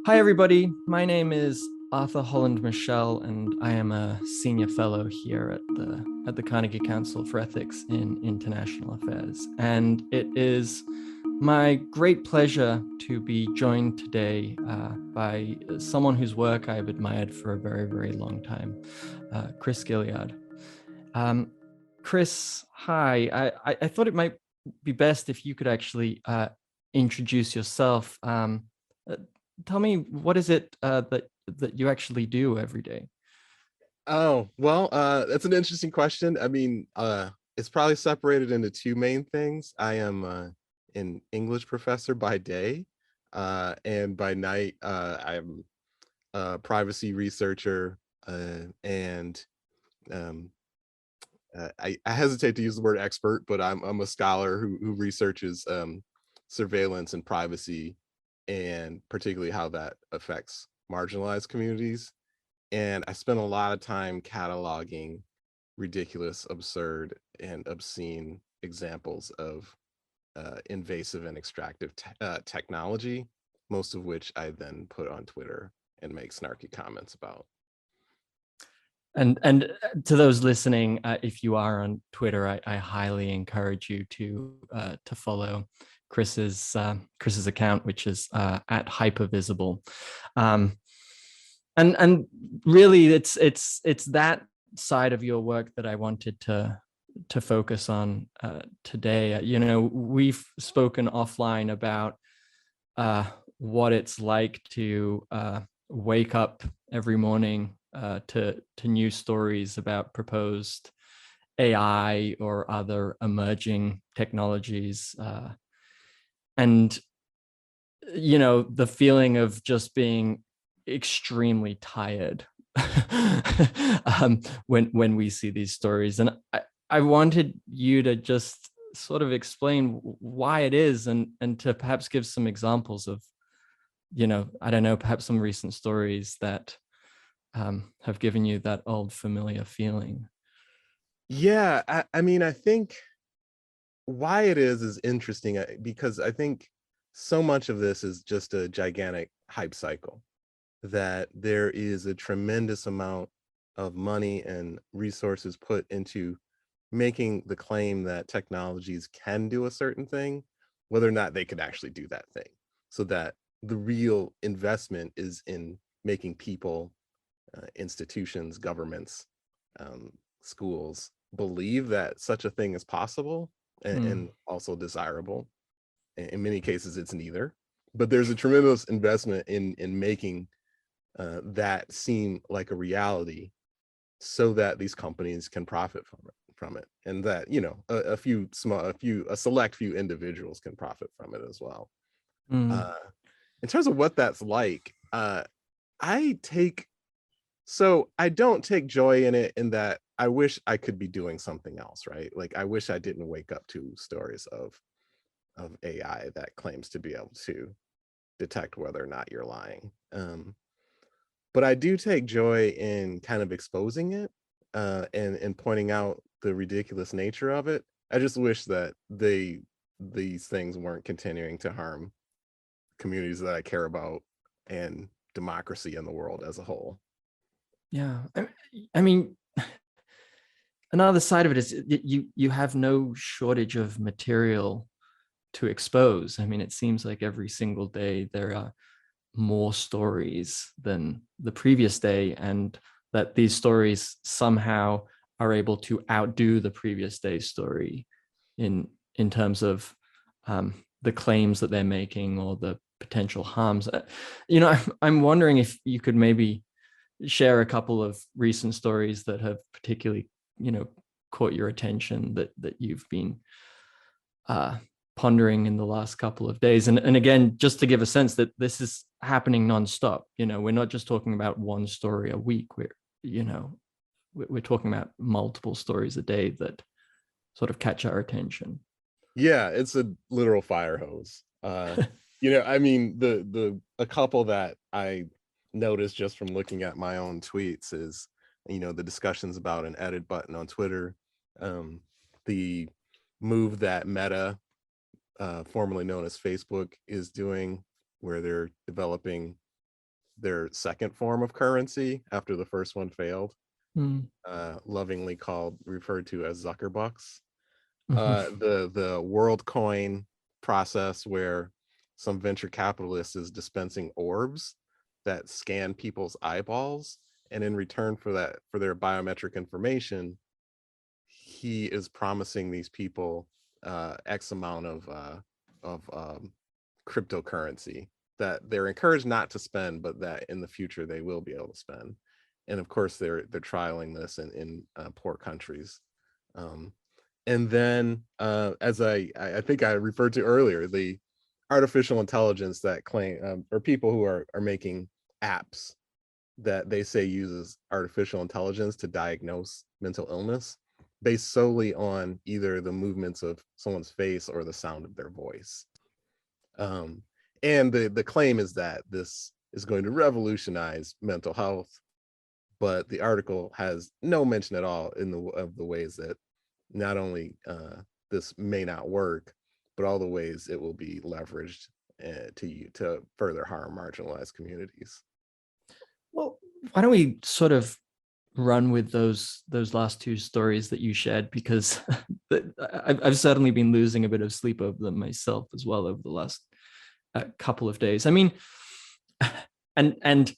Hi, everybody. My name is Arthur Holland Michel, and I am a senior fellow here at the Carnegie Council for Ethics in International Affairs. And it is my great pleasure to be joined today by someone whose work I've admired for a very, very long time, Chris Gilliard. Um, Chris, hi. I thought it might be best if you could actually introduce yourself. Uh, Tell me, what is it that you actually do every day? Oh, well, that's an interesting question. It's probably separated into two main things. I am an English professor by day, and by night, I'm a privacy researcher, and um, I hesitate to use the word expert, but I'm a scholar who researches surveillance and privacy, and particularly how that affects marginalized communities. And I spent a lot of time cataloging ridiculous, absurd, and obscene examples of invasive and extractive technology, most of which I then put on Twitter and make snarky comments about. And to those listening, if you are on Twitter, I highly encourage you to follow Chris's account, which is at hypervisible. Um, and really, it's that side of your work that I wanted to focus on today. We've spoken offline about what it's like to wake up every morning to news stories about proposed AI or other emerging technologies, and the feeling of just being extremely tired when we see these stories. And I wanted you to just sort of explain why it is, and to perhaps give some examples of, I don't know, perhaps some recent stories that have given you that old familiar feeling. Yeah, I think why it is interesting because I think so much of this is just a gigantic hype cycle, that there is a tremendous amount of money and resources put into making the claim that technologies can do a certain thing, whether or not they could actually do that thing. So that the real investment is in making people, institutions, governments, um, schools believe that such a thing is possible and Mm. also desirable. In many cases, it's neither. But there's a tremendous investment in making that seem like a reality, so that these companies can profit from it, and that a select few individuals can profit from it as well. Mm. uh in terms of what that's like, I take so I don't take joy in it, in that I wish I could be doing something else, right? Like, I wish I didn't wake up to stories of AI that claims to be able to detect whether or not you're lying. But I do take joy in kind of exposing it, and pointing out the ridiculous nature of it. I just wish that these things weren't continuing to harm communities that I care about, and democracy in the world as a whole. Yeah. I mean, another side of it is that you have no shortage of material to expose. I mean, it seems like every single day there are more stories than the previous day, and that these stories somehow are able to outdo the previous day's story in terms of the claims that they're making or the potential harms. I'm wondering if you could maybe share a couple of recent stories that have particularly, you know, caught your attention, that you've been uh, pondering in the last couple of days. And again, just to give a sense that this is happening nonstop. We're not just talking about one story a week. You know, we're talking about multiple stories a day that sort of catch our attention. Yeah, it's a literal fire hose. I mean, the a couple that I noticed just from looking at my own tweets is, the discussions about an edit button on Twitter, um, the move that Meta, formerly known as Facebook, is doing, where they're developing their second form of currency after the first one failed, Mm. lovingly referred to as Zuckerbucks. Mhm. The world coin process, where some venture capitalist is dispensing orbs that scan people's eyeballs, and in return for that, for their biometric information, he is promising these people X amount of cryptocurrency that they're encouraged not to spend, but that in the future they will be able to spend. And of course, they're trialing this in poor countries. Um, and then, as I think I referred to earlier, the artificial intelligence that claim, or people who are making apps that they say uses artificial intelligence to diagnose mental illness, based solely on either the movements of someone's face or the sound of their voice. Um, and the claim is that this is going to revolutionize mental health, but the article has no mention at all of the ways that not only this may not work, but all the ways it will be leveraged to further harm marginalized communities. Well, why don't we sort of run with those last two stories that you shared, because I've certainly been losing a bit of sleep over them myself as well over the last couple of days. I mean, and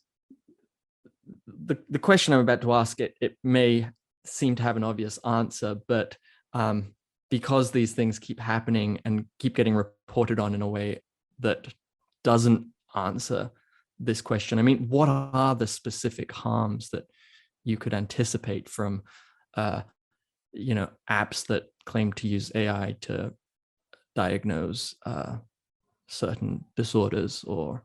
the question I'm about to ask, it may seem to have an obvious answer, but because these things keep happening and keep getting reported on in a way that doesn't answer this question, I mean, what are the specific harms that you could anticipate from apps that claim to use AI to diagnose certain disorders, or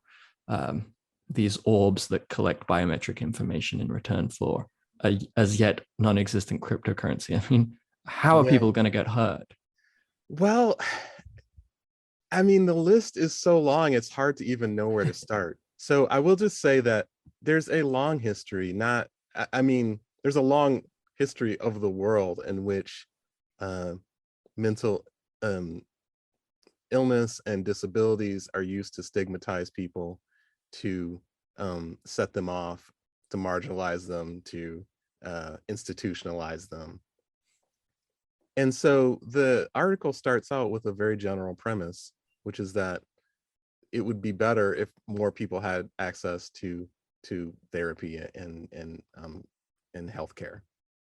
these orbs that collect biometric information in return for a as yet non-existent cryptocurrency? I mean, how are Yeah. people going to get hurt? Well, I mean, the list is so long, it's hard to even know where to start. So I will just say that there's a long history, not, I mean, there's a long history of the world in which uh, mental um, illness and disabilities are used to stigmatize people, to set them off, to marginalize them, to institutionalize them. And so the article starts out with a very general premise, which is that it would be better if more people had access to therapy and healthcare,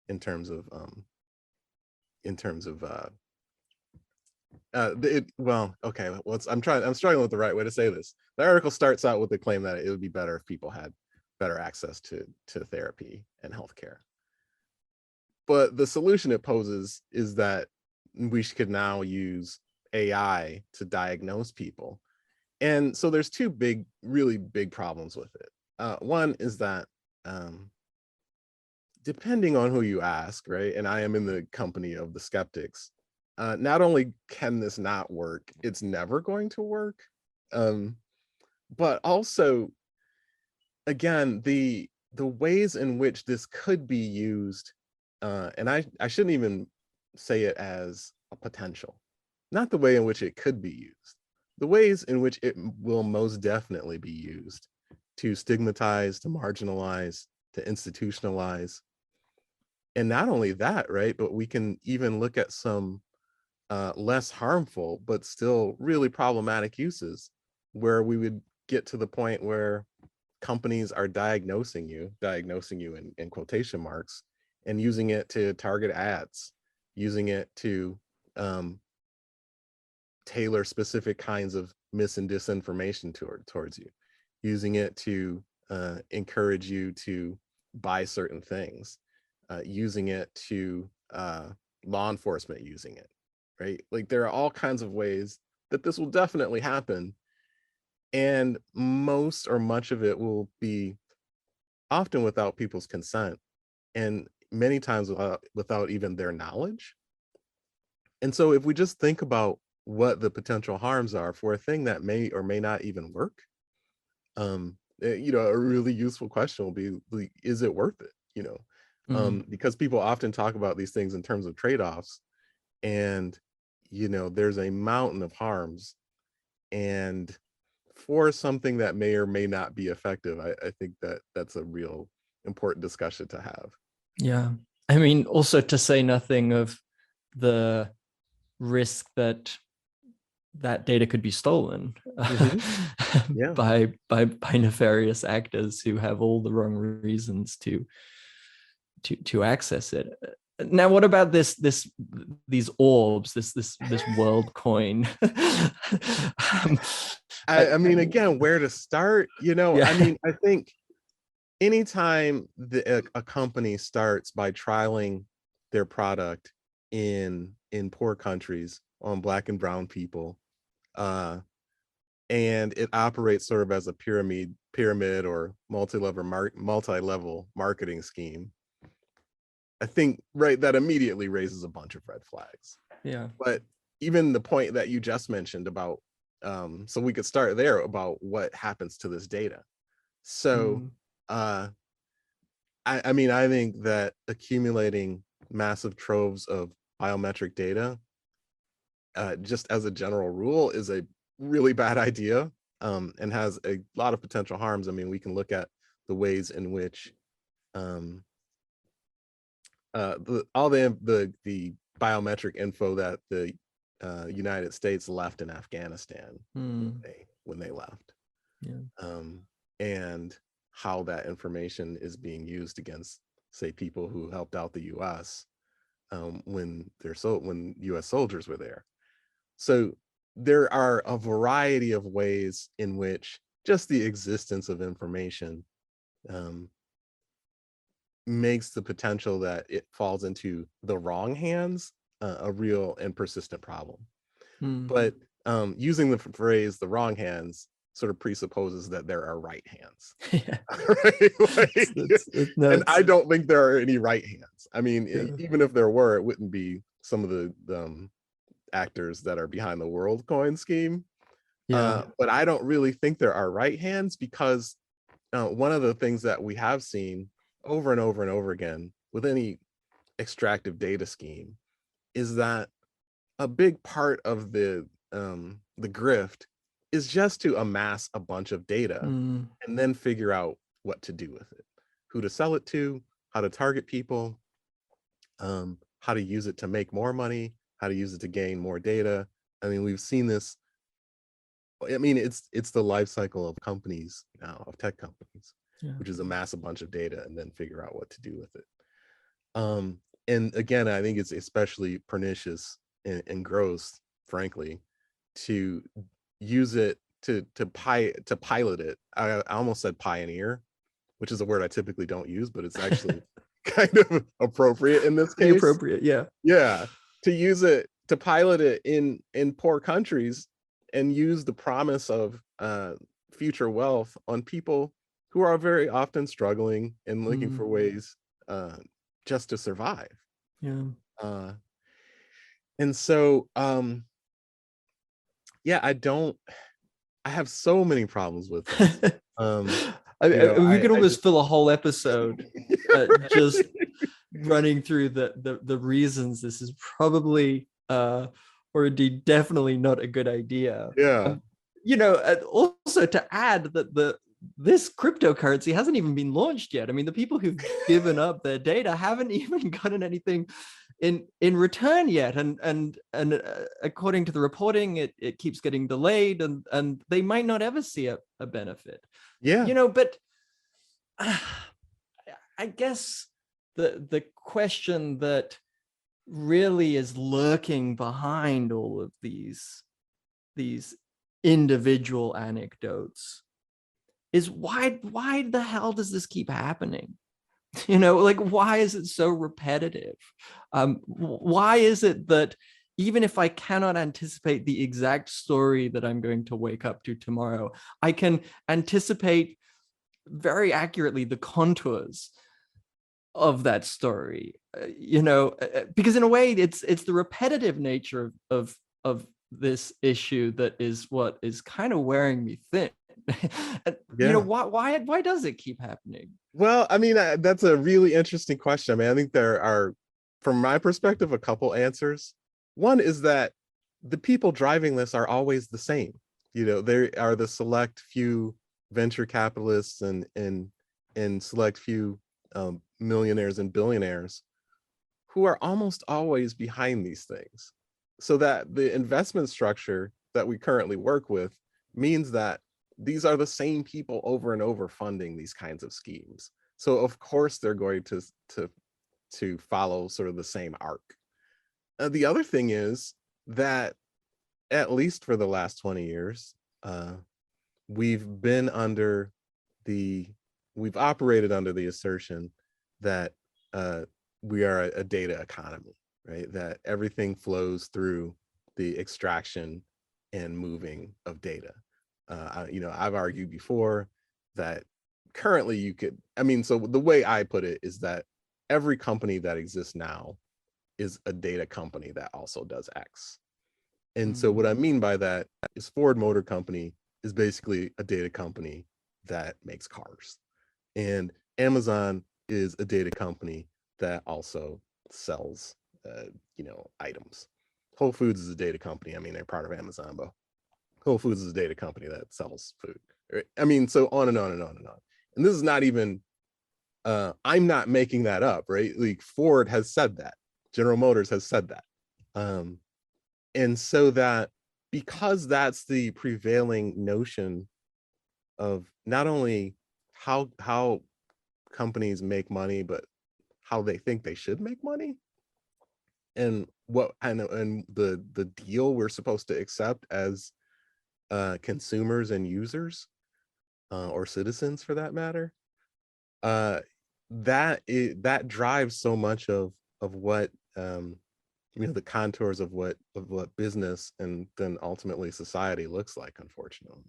in terms of well, okay, I'm struggling with the right way to say this. The article starts out with the claim that it would be better if people had better access to therapy and healthcare. But the solution it poses is that we could now use AI to diagnose people. And so there's two really big problems with it. One is that depending on who you ask, right? And I am in the company of the skeptics. Not only can this not work, it's never going to work. Um, but also, again, the ways in which this could be used, and I shouldn't even say it as a potential, not the way in which it could be used, the ways in which it will most definitely be used to stigmatize, to marginalize, to institutionalize. And not only that, right, but we can even look at some less harmful, but still really problematic uses, where we would get to the point where companies are diagnosing you in quotation marks, and using it to target ads, using it to um, tailor specific kinds of mis and disinformation towards you, using it to encourage you to buy certain things, using it to law enforcement using it, right? Like, there are all kinds of ways that this will definitely happen, and most or much of it will be often without people's consent, and many times without even their knowledge. And so if we just think about what the potential harms are for a thing that may or may not even work, a really useful question will be, like, is it worth it? Mm. Because people often talk about these things in terms of trade-offs, and there's a mountain of harms, and for something that may or may not be effective, I think that that's a real important discussion to have. Yeah. I mean, also to say nothing of the risk that that data could be stolen Yeah. by nefarious actors who have all the wrong reasons to access it. Now, what about these orbs, this world coin? I mean, again, where to start? Yeah. I mean, I think anytime a company starts by trialing their product in poor countries on Black and brown people, and it operates sort of as a pyramid or multi-level marketing scheme, I think, right, that immediately raises a bunch of red flags. Yeah. But even the point that you just mentioned about, so we could start there about what happens to this data. So I mean, I think that accumulating massive troves of biometric data, just as a general rule, is a really bad idea, and has a lot of potential harms. I mean, we can look at the ways in which all the biometric info that the United States left in Afghanistan when they left, and how that information is being used against, say, people who helped out the U.S. When U.S. soldiers were there. So there are a variety of ways in which just the existence of information makes the potential that it falls into the wrong hands a real and persistent problem. But using the phrase "the wrong hands" sort of presupposes that there are right hands. Yeah. Right? And I don't think there are any right hands. I mean, even if there were, it wouldn't be some of the actors that are behind the WorldCoin scheme. But I don't really think there are right hands, because one of the things that we have seen over and over and over again with any extractive data scheme is that a big part of the grift is just to amass a bunch of data and then figure out what to do with it, who to sell it to, how to target people, how to use it to make more money, how to use it to gain more data. I mean, we've seen this. I mean, it's the life cycle of companies now, of tech companies, which is amass a bunch of data and then figure out what to do with it. And again, I think it's especially pernicious and gross, frankly, to use it to pilot it. I almost said pioneer, which is a word I typically don't use, but it's actually kind of appropriate in this case. Appropriate, yeah. Yeah, to use it, to pilot it in poor countries and use the promise of future wealth on people who are very often struggling and looking for ways just to survive. Yeah. And so, yeah, I have so many problems with this. We could almost fill a whole episode just running through the reasons this is probably or indeed definitely not a good idea. Yeah. Also to add that this cryptocurrency hasn't even been launched yet. I mean, the people who've given up their data haven't even gotten anything in return yet, and according to the reporting, it keeps getting delayed, and they might not ever see a benefit. But I guess the question that really is lurking behind all of these individual anecdotes is why the hell does this keep happening? Like, why is it so repetitive? Why is it that even if I cannot anticipate the exact story that I'm going to wake up to tomorrow, I can anticipate very accurately the contours of that story? Because in a way, it's the repetitive nature of this issue that is what is kind of wearing me thin. Why does it keep happening? Well, I mean, that's a really interesting question. I mean, I think there are, from my perspective, a couple answers. One is that the people driving this are always the same. there are the select few venture capitalists and select few millionaires and billionaires who are almost always behind these things. So that the investment structure that we currently work with means that these are the same people over and over funding these kinds of schemes. So of course they're going to follow sort of the same arc. The other thing is that at least for the last 20 years, we've been under the we've operated under the assertion that we are a data economy, right? That everything flows through the extraction and moving of data. I've argued before that currently so the way I put it is that every company that exists now is a data company that also does X. And so what I mean by that is Ford Motor Company is basically a data company that makes cars. And Amazon is a data company that also sells, items. Whole Foods is a data company. I mean, they're part of Amazon, but Whole Foods is a data company that sells food. Right? I mean, so on and on and on and on. And this is not even, I'm not making that up, right? Like Ford has said that. General Motors has said that. And so that because that's the prevailing notion of not only how companies make money, but how they think they should make money, and the deal we're supposed to accept as consumers and users, or citizens for that matter, that drives so much of what the contours of what business and then ultimately society looks like, unfortunately.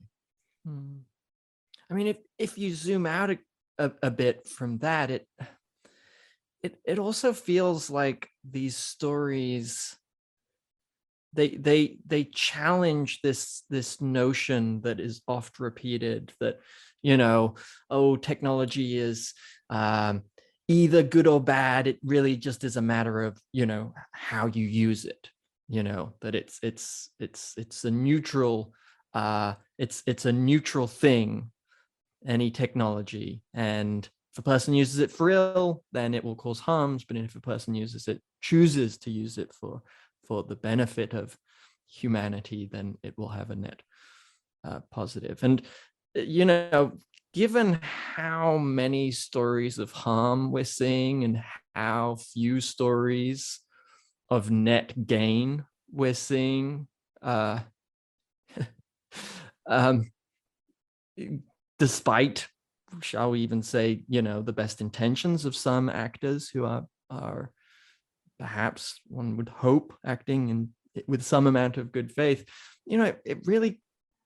I mean, if you zoom out a bit from that, it also feels like these stories, they challenge this notion that is oft repeated that, technology is either good or bad. It really just is a matter of, how you use it, that it's a neutral, it's a neutral thing, any technology. And if a person uses it for ill, then it will cause harms. But if a person chooses to use it for the benefit of humanity, then it will have a net positive. And, given how many stories of harm we're seeing and how few stories of net gain we're seeing, despite, shall we even say, the best intentions of some actors who are perhaps, one would hope, acting with some amount of good faith, it really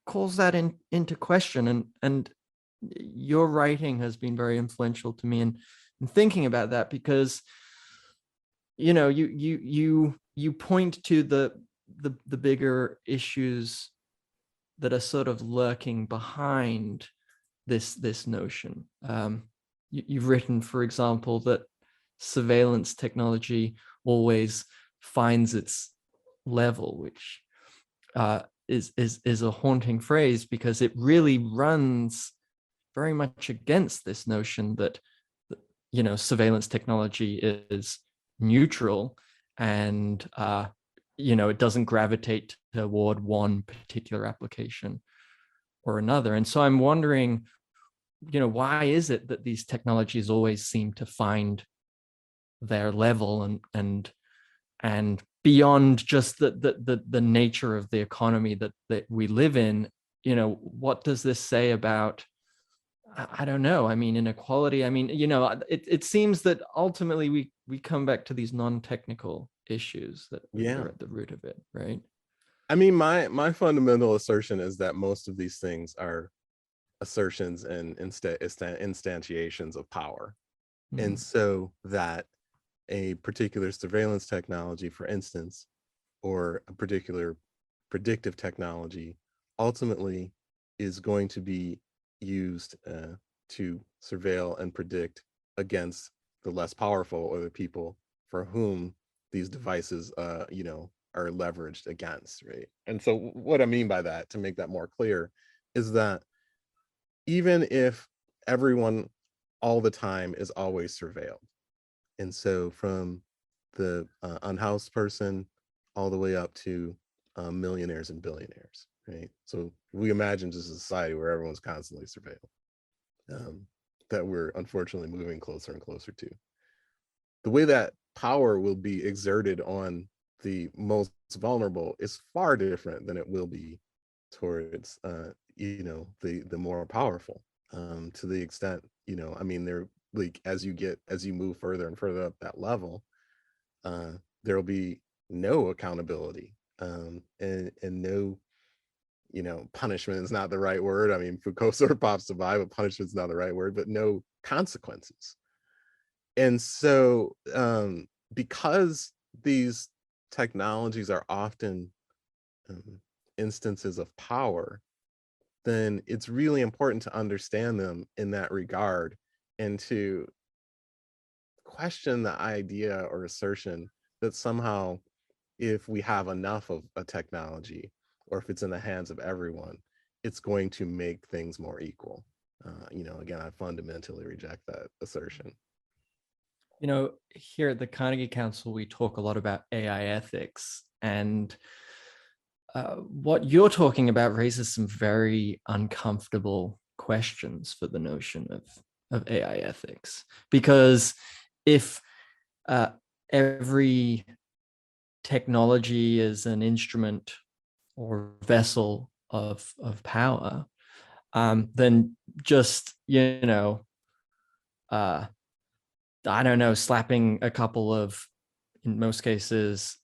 calls that into question. And your writing has been very influential to me in thinking about that, because you point to the bigger issues that are sort of lurking behind this notion. You've written, for example, that surveillance technology always finds its level, which is a haunting phrase, because it really runs very much against this notion that surveillance technology is neutral, and it doesn't gravitate toward one particular application or another. And so I'm wondering, why is it that these technologies always seem to find their level, and beyond just the nature of the economy that we live in, what does this say about, I don't know, I mean, inequality? I mean, it seems that ultimately we come back to these non-technical issues that are at the root of it, right? I mean, my fundamental assertion is that most of these things are assertions and instantiations of power. And so that a particular surveillance technology, for instance, or a particular predictive technology, ultimately is going to be used to surveil and predict against the less powerful, or the people for whom these devices, are are leveraged against, right? And so what I mean by that, to make that more clear, is that even if everyone all the time is always surveilled, and so from the unhoused person all the way up to millionaires and billionaires, right? So we imagine just a society where everyone's constantly surveilled, um, that we're unfortunately moving closer and closer to. The way that power will be exerted on the most vulnerable is far different than it will be towards the more powerful, to the extent, I mean, they're like, as you move further and further up that level, uh there'll be no accountability, and no, punishment is not the right word. I mean, Foucault sort of pops by, but punishment is not the right word, but no consequences. And so, because these technologies are often um, instances of power, then it's really important to understand them in that regard, and to question the idea or assertion that somehow, if we have enough of a technology, or if it's in the hands of everyone, it's going to make things more equal. Again, I fundamentally reject that assertion. Here at the Carnegie Council, we talk a lot about AI ethics, and what you're talking about raises some very uncomfortable questions for the notion of AI ethics. Because if uh, every technology is an instrument or vessel of power, then just, I don't know, slapping a couple of, in most cases,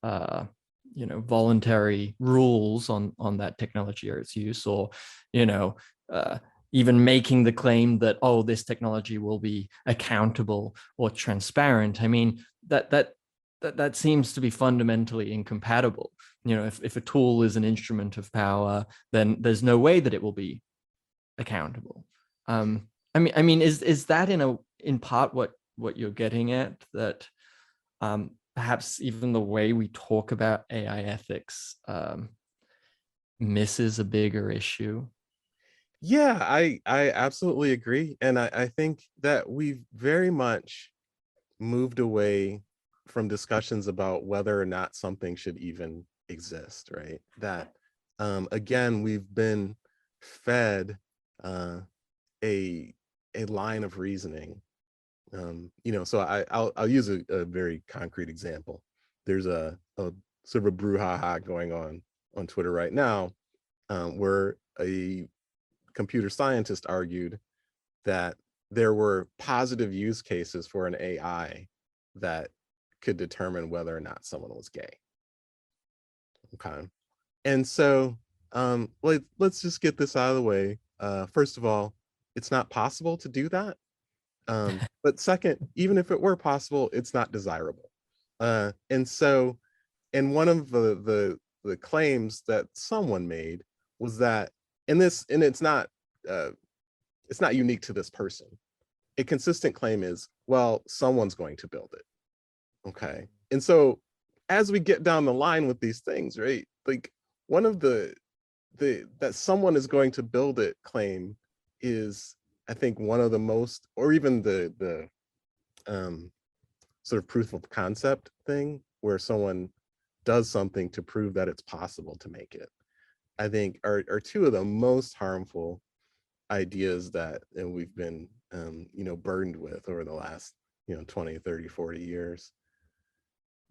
voluntary rules on that technology or its use, or you know, uh, even making the claim that, oh, this technology will be accountable or transparent. I mean, that seems to be fundamentally incompatible. If a tool is an instrument of power, then there's no way that it will be accountable. I mean, is that in part what you're getting at, that perhaps even the way we talk about AI ethics misses a bigger issue? Yeah, I absolutely agree. And I think that we've very much moved away from discussions about whether or not something should even exist, right? That again, we've been fed uh a line of reasoning. So I'll use a very concrete example. There's a sort of a brouhaha going on Twitter right now, where a computer scientist argued that there were positive use cases for an AI that could determine whether or not someone was gay. Okay. And so, let's just get this out of the way. First of all, it's not possible to do that. But second, even if it were possible, it's not desirable. And so, and one of the claims that someone made was that, and it's not unique to this person. A consistent claim is, well, someone's going to build it. Okay. And so, as we get down the line with these things, right? Like, one of the that someone is going to build it claim is, I think, one of the most, or even the sort of proof of concept thing, where someone does something to prove that it's possible to make it, I think are two of the most harmful ideas that, and we've been burdened with over the last 20, 30, 40 years.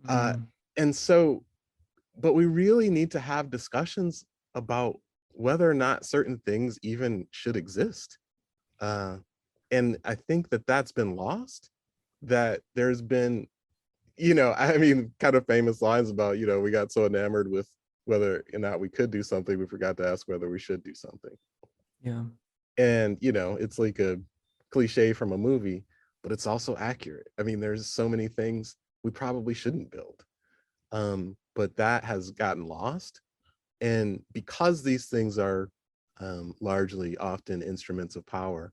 uh Mm. and so, but we really need to have discussions about whether or not certain things even should exist. uh and I think that that's been lost, that there's been, I mean, kind of famous lines about, we got so enamored with whether or not we could do something, we forgot to ask whether we should do something. Yeah. And it's like a cliche from a movie, but it's also accurate. I mean, there's so many things we probably shouldn't build, but that has gotten lost. And because these things are largely often instruments of power,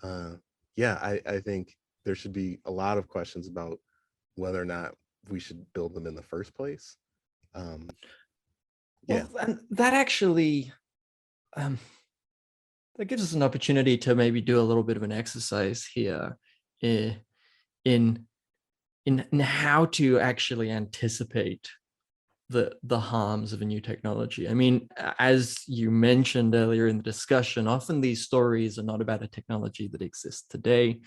uh, yeah, I think there should be a lot of questions about whether or not we should build them in the first place. Yeah. Well, and that actually um, that gives us an opportunity to maybe do a little bit of an exercise here in in how to actually anticipate the harms of a new technology. I mean, as you mentioned earlier in the discussion, often these stories are not about a technology that exists today,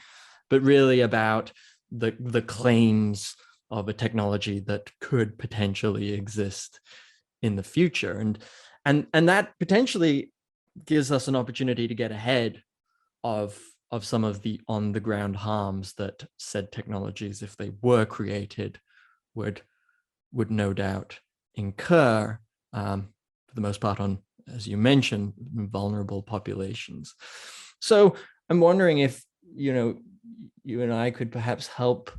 but really about the claims of a technology that could potentially exist in the future. And that potentially gives us an opportunity to get ahead of some of the on the ground harms that said technologies, if they were created, would no doubt incur, for the most part, on, as you mentioned, vulnerable populations. So I'm wondering if, you and I could perhaps help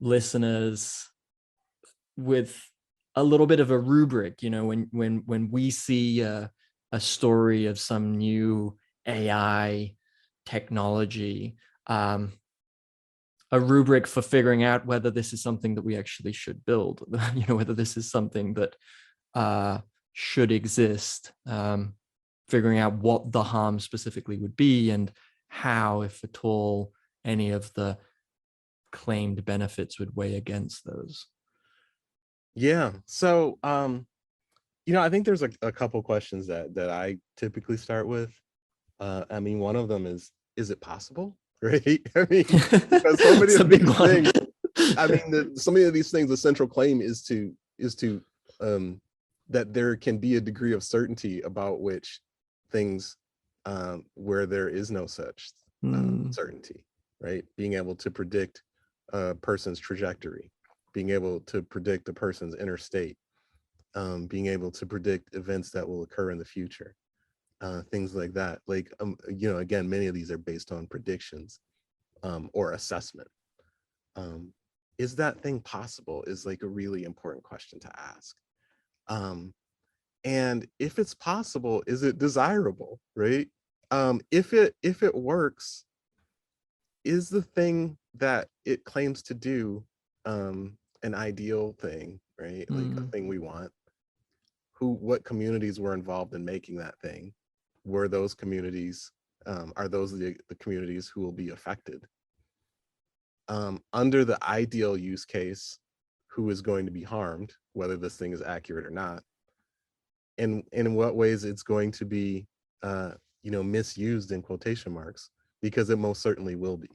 listeners with a little bit of a rubric, when we see a story of some new AI technology, a rubric for figuring out whether this is something that we actually should build, whether this is something that should exist, figuring out what the harm specifically would be and how, if at all, any of the claimed benefits would weigh against those. Yeah. So, I think there's a couple questions that I typically start with. I mean, one of them is it possible? Right? I mean, because so many It's a of big these one. things, I mean, so many of these things, the central claim is to that there can be a degree of certainty about which things where there is no such certainty, right? Being able to predict a person's trajectory, being able to predict a person's inner state, being able to predict events that will occur in the future, things like that. Like, again, many of these are based on predictions or assessment. Is that thing possible is like a really important question to ask. And if it's possible, is it desirable, right? If it works, is the thing that it claims to do an ideal thing, right? Like a thing we want? What communities were involved in making that thing? Were those communities, are those the communities who will be affected? Under the ideal use case, who is going to be harmed, whether this thing is accurate or not, and in what ways it's going to be misused in quotation marks, because it most certainly will be.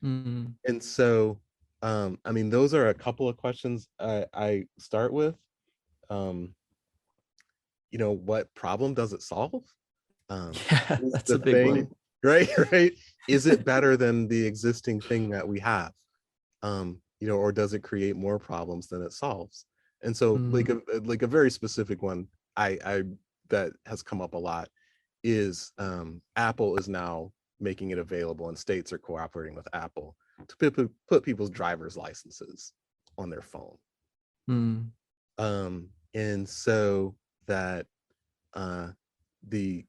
And so I mean, those are a couple of questions I start with. What problem does it solve? Yeah, Is that's the a big thing one. right? Is it better than the existing thing that we have? Or does it create more problems than it solves? And so like a very specific one I that has come up a lot is Apple is now making it available, and states are cooperating with Apple to put people's driver's licenses on their phone. And so that the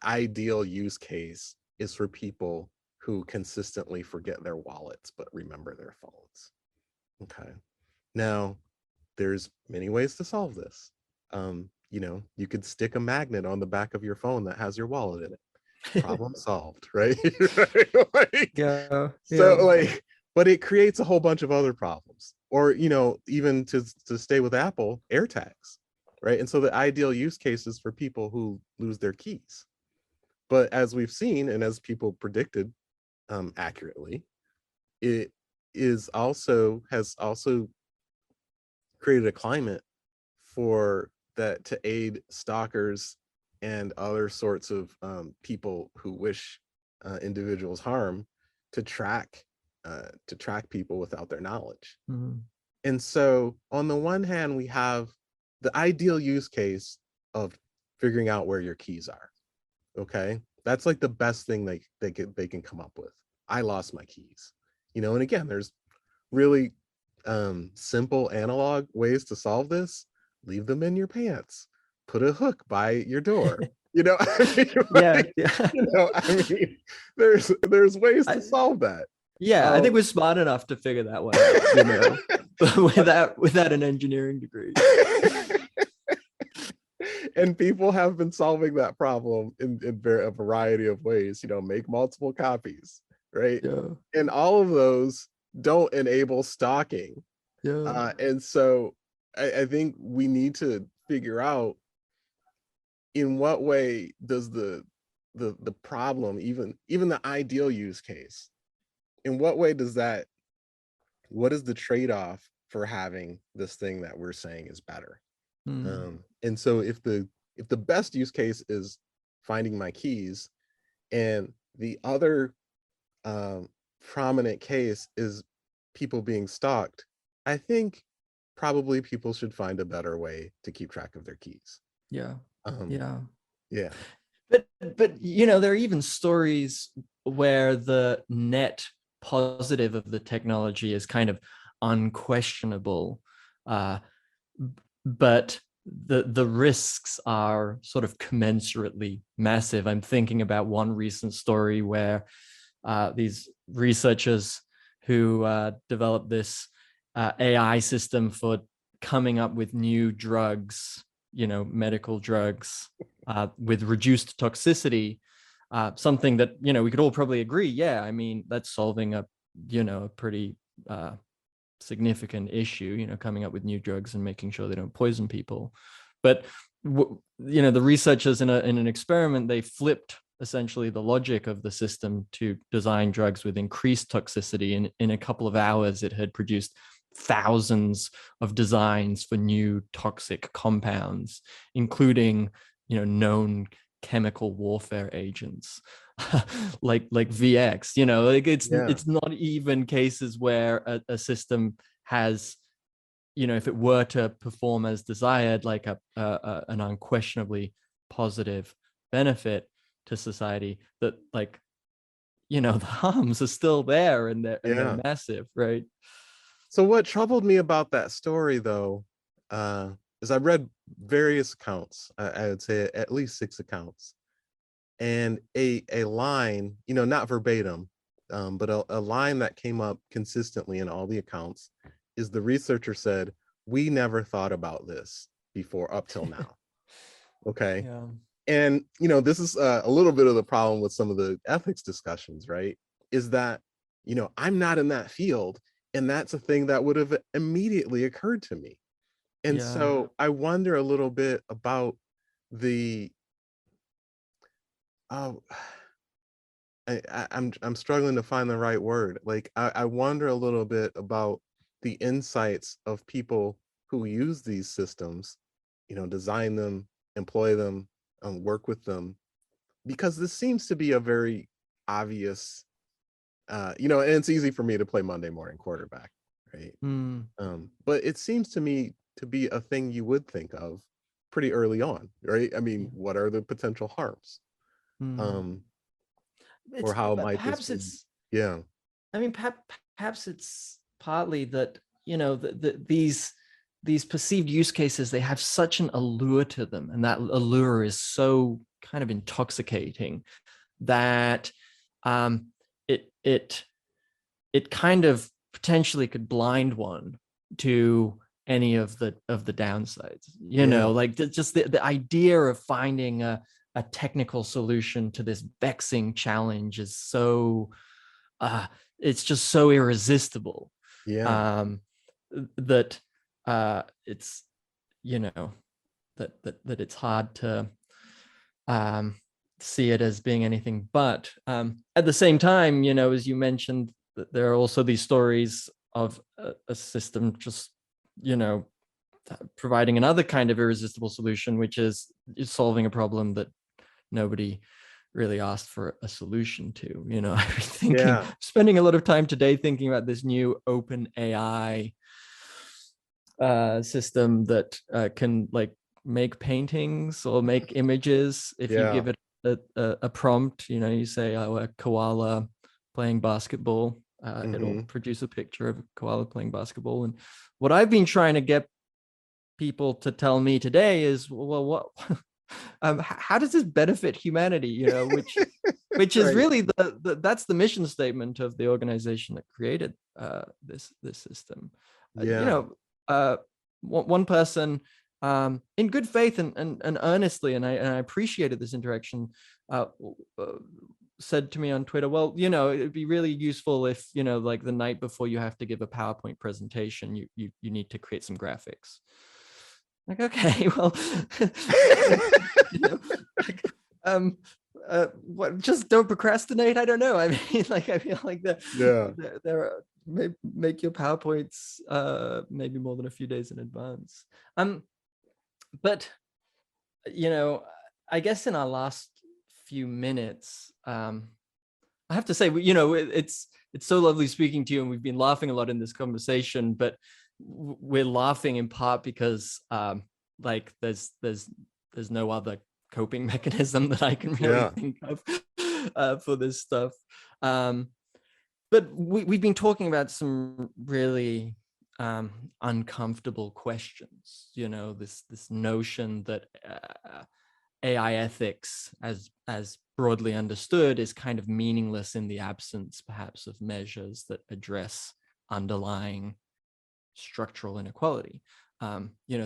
ideal use case is for people who consistently forget their wallets but remember their phones. Okay. Now, there's many ways to solve this. You could stick a magnet on the back of your phone that has your wallet in it. Problem solved, right? Yeah. But it creates a whole bunch of other problems. Or, even to stay with Apple, AirTags, right? And so the ideal use case is for people who lose their keys. But as we've seen, and as people predicted accurately, it has also created a climate for that to aid stalkers and other sorts of people who wish individuals harm to track people without their knowledge. And so on the one hand, we have the ideal use case of figuring out where your keys are. Okay, that's like the best thing they can come up with. I lost my keys, and again, there's really simple analog ways to solve this. Leave them in your pants, put a hook by your door. Yeah. I mean, there's ways to solve that. Yeah, I think we're smart enough to figure that one out. without an engineering degree. And people have been solving that problem in a variety of ways, make multiple copies, right? Yeah, And all of those don't enable stocking. yeah, And so I think we need to figure out in what way does the problem, even the ideal use case, in what way does that, what is the trade-off for having this thing that we're saying is better? And so if the best use case is finding my keys, and the other prominent case is people being stalked, I think probably people should find a better way to keep track of their keys. yeah, Um, yeah. yeah, But there are even stories where the net positive of the technology is kind of unquestionable, but the risks are sort of commensurately massive. I'm thinking about one recent story where these researchers who developed this AI system for coming up with new drugs, medical drugs with reduced toxicity, something that, we could all probably agree, yeah, I mean, that's solving a pretty significant issue, coming up with new drugs and making sure they don't poison people. But the researchers in an experiment, they flipped essentially the logic of the system to design drugs with increased toxicity, and in a couple of hours it had produced thousands of designs for new toxic compounds, including known chemical warfare agents like VX. It's not even cases where a system has, if it were to perform as desired, like an unquestionably positive benefit to society, that the harms are still there, and they're massive, right? So what troubled me about that story, though, is I read various accounts. I would say at least 6 accounts, and a line, not verbatim, but a line that came up consistently in all the accounts is the researcher said, "We never thought about this before up till now." Okay. Yeah. And this is a little bit of the problem with some of the ethics discussions, right? Is that I'm not in that field, and that's a thing that would have immediately occurred to me. And Yeah. so I wonder a little bit about the oh I'm struggling to find the right word. Like I wonder a little bit about the insights of people who use these systems, design them, employ them, work with them, because this seems to be a very obvious, and it's easy for me to play Monday morning quarterback, right? But it seems to me to be a thing you would think of pretty early on, right? I mean, what are the potential harms? Or how might this Perhaps be? it's, Yeah. I mean, perhaps it's partly that, these perceived use cases, they have such an allure to them, and that allure is so kind of intoxicating that it kind of potentially could blind one to any of the downsides. Like just the idea of finding a technical solution to this vexing challenge is so it's just so irresistible. That it's that it's hard to see it as being anything but. At the same time, as you mentioned, that there are also these stories of a system just providing another kind of irresistible solution, which is solving a problem that nobody really asked for a solution to. I've been spending a lot of time today thinking about this new open AI system that can make paintings or make images if you give it a prompt. You say, oh, a koala playing basketball. It'll produce a picture of a koala playing basketball. And what I've been trying to get people to tell me today is, well, what how does this benefit humanity? Which is really that's the mission statement of the organization that created this system. you Yeah. know, one person, in good faith and earnestly, and I appreciated this interaction, uh, uh, said to me on Twitter, well, it'd be really useful if, like the night before you have to give a PowerPoint presentation, you need to create some graphics. Like, okay, well, you know, like, what? Just don't procrastinate. I don't know. I mean, like, I feel like Yeah. there are, make your PowerPoints maybe more than a few days in advance. But I guess in our last few minutes, I have to say, it's so lovely speaking to you, and we've been laughing a lot in this conversation, but we're laughing in part because like there's no other coping mechanism that I can really Yeah. think of for this stuff. But we've been talking about some really uncomfortable questions. This notion that AI ethics, as broadly understood, is kind of meaningless in the absence, perhaps, of measures that address underlying structural inequality.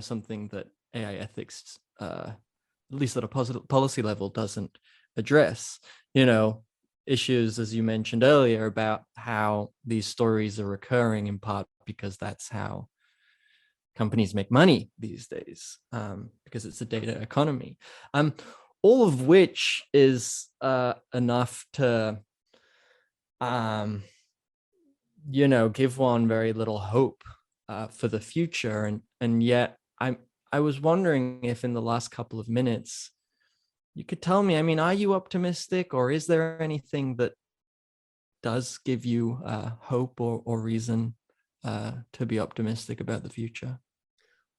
Something that AI ethics, at least at a policy level, doesn't address. Issues, as you mentioned earlier, about how these stories are occurring in part because that's how companies make money these days, because it's a data economy, all of which is enough to give one very little hope for the future. And yet I was wondering if in the last couple of minutes you could tell me, I mean, are you optimistic, or is there anything that does give you hope or reason to be optimistic about the future?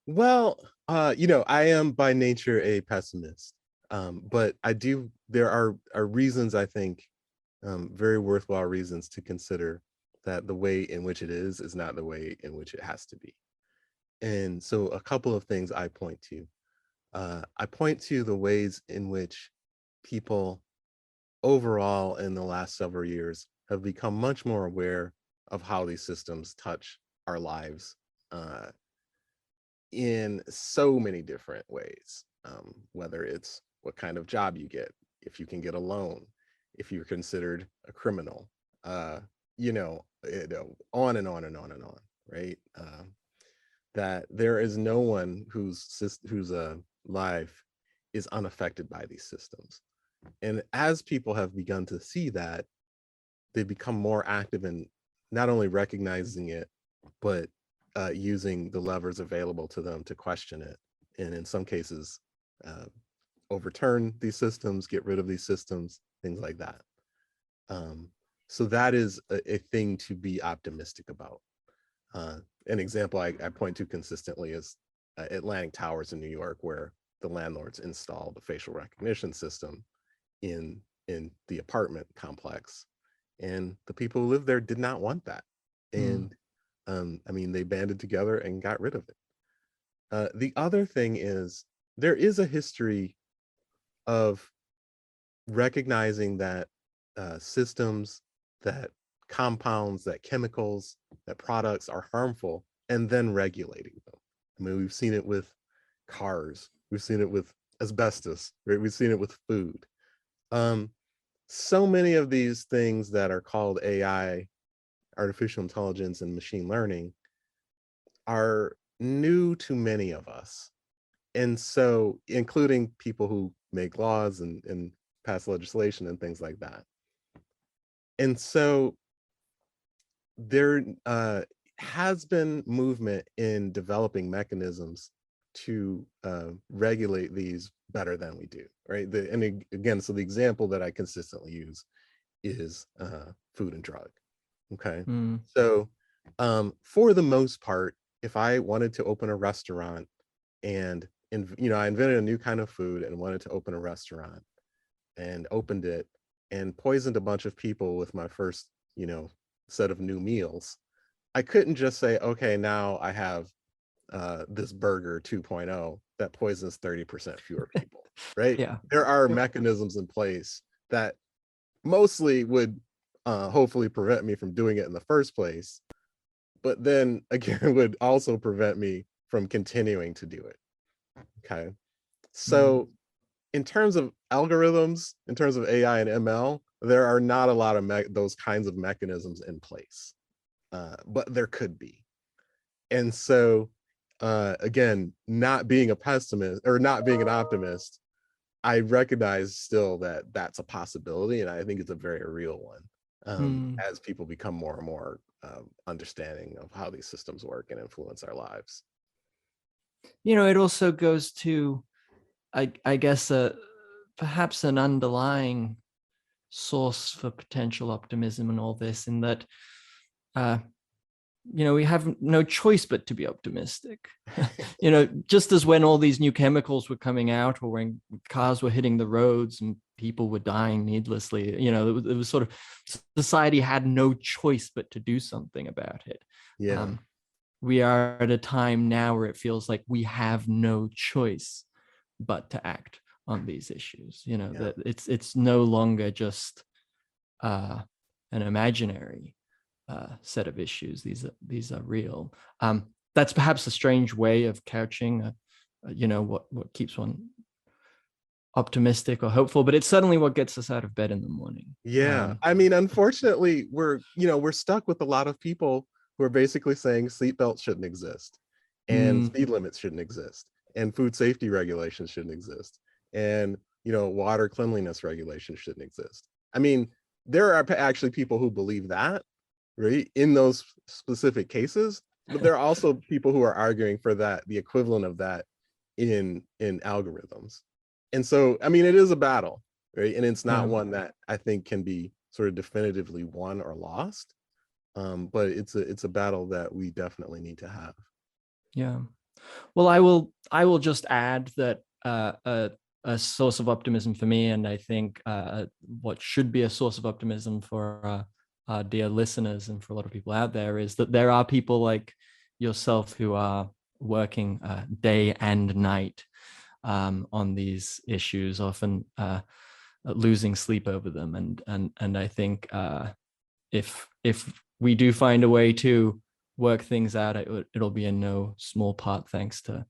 Well, I am by nature a pessimist, but there are reasons, I think, very worthwhile reasons to consider that the way in which it is not the way in which it has to be. And so a couple of things I point to. I point to the ways in which people overall in the last several years have become much more aware of how these systems touch our lives in so many different ways, whether it's what kind of job you get, if you can get a loan, if you're considered a criminal, on and on and on and on, right? That there is no one whose life is unaffected by these systems. And as people have begun to see that, they become more active in not only recognizing it, but using the levers available to them to question it. And in some cases, overturn these systems, get rid of these systems, things like that. So that is a thing to be optimistic about. An example I point to consistently is Atlantic Towers in New York, where the landlords installed the facial recognition system in the apartment complex, and the people who lived there did not want that. And I mean, they banded together and got rid of it. The other thing is there is a history of recognizing that systems, that compounds, that chemicals, that products are harmful, and then regulating them. I mean, we've seen it with cars, we've seen it with asbestos, right? We've seen it with food. So many of these things that are called AI, artificial intelligence, and machine learning are new to many of us. And so, including people who make laws and pass legislation and things like that. And so there has been movement in developing mechanisms to regulate these better than we do, right? And again, so the example that I consistently use is food and drug. Okay, so for the most part, if I wanted to open a restaurant and I invented a new kind of food and wanted to open a restaurant and opened it and poisoned a bunch of people with my first, set of new meals, I couldn't just say, okay, now I have this burger 2.0 that poisons 30% fewer people, right? Yeah. There are mechanisms in place that mostly would hopefully prevent me from doing it in the first place. but then again would also prevent me from continuing to do it. Okay. Mm. So in terms of algorithms, in terms of AI and ML, there are not a lot of those kinds of mechanisms in place, but there could be. And so, again, not being a pessimist or not being an optimist, I recognize still that that's a possibility, and I think it's a very real one, Mm. as people become more and more understanding of how these systems work and influence our lives. It also goes to, I guess, perhaps an underlying source for potential optimism and all this, in that, uh, we have no choice but to be optimistic. Just as when all these new chemicals were coming out, or when cars were hitting the roads and people were dying needlessly, it was sort of, society had no choice but to do something about it. Yeah. We are at a time now where it feels like we have no choice but to act on these issues. Yeah. That it's no longer just an imaginary set of issues. These are real. That's perhaps a strange way of couching, what keeps one optimistic or hopeful, but it's certainly what gets us out of bed in the morning. Yeah. I mean, unfortunately, we're stuck with a lot of people who are basically saying seatbelts shouldn't exist, and speed limits shouldn't exist, and food safety regulations shouldn't exist, and water cleanliness regulations shouldn't exist. I mean, there are actually people who believe that, right, in those specific cases, but there are also people who are arguing for that, the equivalent of that in algorithms. And so, I mean, it is a battle, right? And it's not Yeah. one that I think can be sort of definitively won or lost. But it's a battle that we definitely need to have. Yeah. Well, I will just add that a source of optimism for me, and I think what should be a source of optimism for our dear listeners and for a lot of people out there, is that there are people like yourself who are working day and night on these issues, often losing sleep over them, and I think if we do find a way to work things out, it'll be in no small part thanks to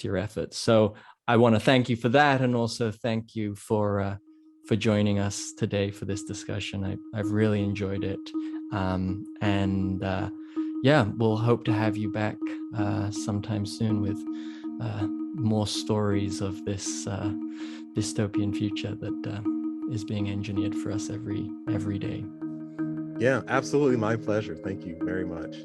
your efforts. So I want to thank you for that, and also thank you for joining us today for this discussion. I've really enjoyed it, and yeah, we'll hope to have you back sometime soon with more stories of this dystopian future that is being engineered for us every day. Yeah, absolutely, my pleasure. Thank you very much.